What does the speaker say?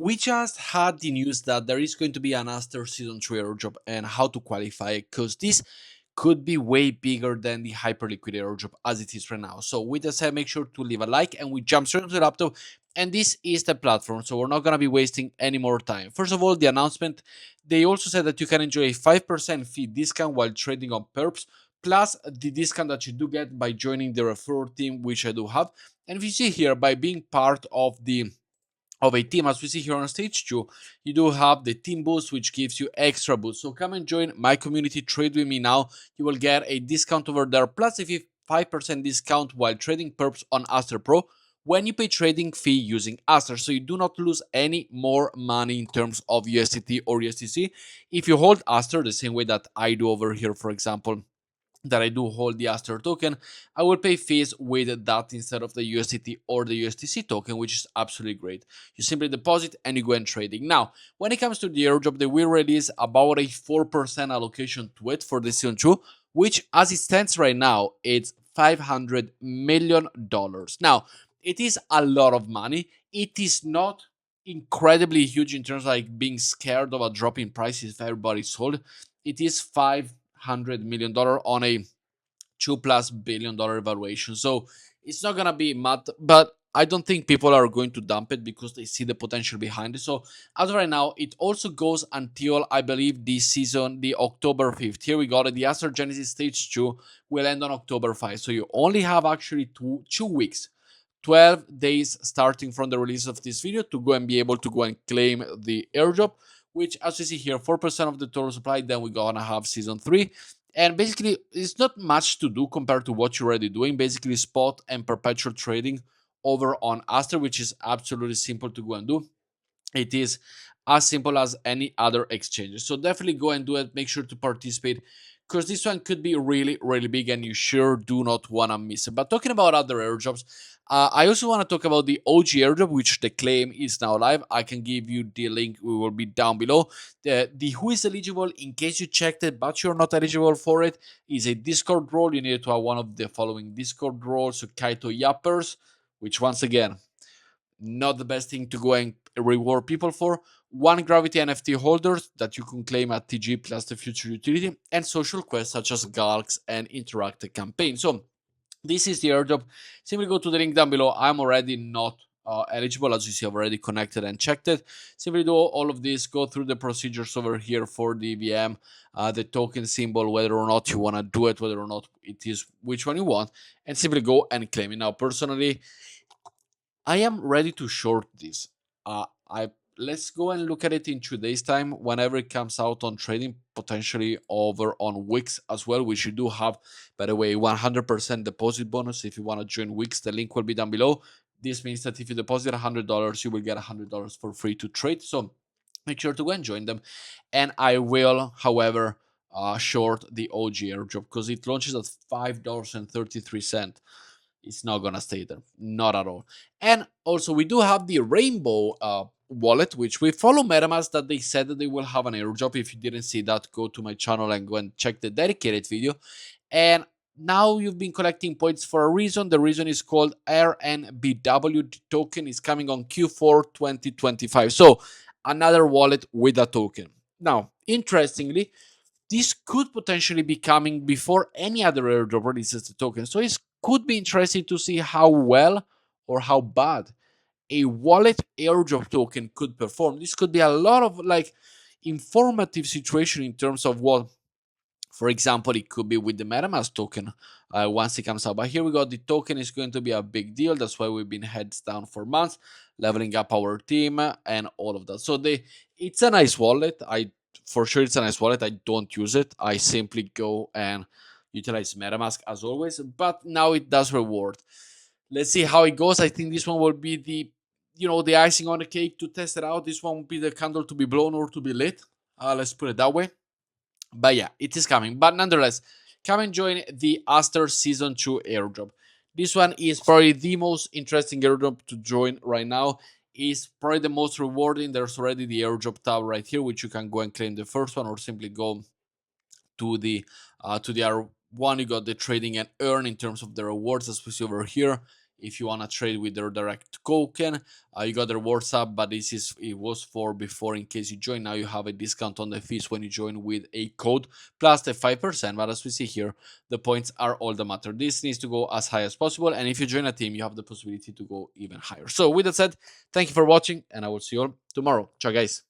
We just had the news that there is going to be an Aster Season 3 airdrop and how to qualify it, because this could be way bigger than the Hyperliquid airdrop as it is right now. So with that said, make sure to leave a like and we jump straight into the laptop. And this is the platform, so we're not going to be wasting any more time. First of all, the announcement, they also said that you can enjoy a 5% fee discount while trading on perps, plus the discount that you do get by joining the referral team, which I do have. And if you see here, by being part of a team, as we see here on stage 2, you do have the team boost, which gives you extra boost. So come and join my community, trade with me now. You will get a discount over there, plus a 5% discount while trading perps on Aster Pro when you pay trading fee using Aster. So you do not lose any more money in terms of USDT or USDC if you hold Aster the same way that I do over here, for example, that I do hold the Aster token, I will pay fees with that instead of the USDT or the USDC token, which is absolutely great. You simply deposit and you go and trading. Now, when it comes to the airdrop, they will release about a 4% allocation to it for the season 2, which as it stands right now, it's $500 million. Now, it is a lot of money. It is not incredibly huge in terms of like being scared of a drop in prices if everybody sold. It is $500 million on a $2+ billion valuation. So it's not gonna be mad, but I don't think people are going to dump it because they see the potential behind it. So as of right now, it also goes until I believe this season, the October 5th. Here we got it. The Aster Genesis Stage 2 will end on October 5th. So you only have actually two weeks, 12 days starting from the release of this video to go and be able to go and claim the airdrop, which as you see here, 4% of the total supply. Then we're gonna have season 3. And basically, it's not much to do compared to what you're already doing. Basically, spot and perpetual trading over on Aster, which is absolutely simple to go and do. It is as simple as any other exchange. So definitely go and do it. Make sure to participate because this one could be really, really big and you sure do not want to miss it. But talking about other airdrops, I also want to talk about the OG airdrop, which the claim is now live. I can give you the link. We will be down below. The who is eligible, in case you checked it, but you're not eligible for it, is a Discord role. You need to have one of the following Discord roles. So Kaito Yappers, which once again, not the best thing to go and reward people for. One Gravity NFT holders that you can claim at TG plus the future utility, and social quests such as Galks and interactive campaign. So this is the airdrop. Simply go to the link down below. I'm already not eligible, as you see. I've already connected and checked it. Simply do all of this. Go through the procedures over here for the VM, the token symbol, whether or not you want to do it, whether or not it is which one you want, and simply go and claim it. Now, personally, I am ready to short this. I Let's go and look at it in 2 days' time, whenever it comes out on trading, potentially over on Wix as well, which you do have, by the way, 100% deposit bonus if you want to join Wix. The link will be down below. This means that if you deposit $100, you will get $100 for free to trade. So make sure to go and join them. And I will, however, short the OG airdrop because it launches at $5.33. It's not gonna stay there, not at all. And also we do have the rainbow wallet, which we follow MetaMask, that they said that they will have an airdrop. If you didn't see that, go to my channel and go and check the dedicated video. And now you've been collecting points for a reason. The reason is called RNBW. The token is coming on Q4 2025. So another wallet with a token. Now, interestingly, this could potentially be coming before any other airdrop releases the token. So it could be interesting to see how well or how bad a wallet airdrop token could perform. This could be a lot of like informative situation in terms of what, for example, it could be with the MetaMask token once it comes out. But here we go. The token is going to be a big deal. That's why we've been heads down for months, leveling up our team and all of that. So it's a nice wallet. For sure it's a nice wallet. I don't use it. I simply go and utilize MetaMask as always. But now it does reward. Let's see how it goes. I think this one will be the icing on the cake to test it out. This one will be the candle to be blown or to be lit. Let's put it that way. But yeah, it is coming. But nonetheless, come and join the Aster Season 2 airdrop. This one is probably the most interesting airdrop to join right now. Is probably the most rewarding. There's already the airdrop tab right here, which you can go and claim the first one, or simply go to the other one. You got the trading and earn in terms of the rewards, as we see over here. if you want to trade with their direct token. You got their rewards up, but it was for before in case you join. Now you have a discount on the fees when you join with a code plus the 5%. But as we see here, the points are all that matter. This needs to go as high as possible, and if you join a team, you have the possibility to go even higher. So with that said, thank you for watching, and I will see you all tomorrow. Ciao, guys.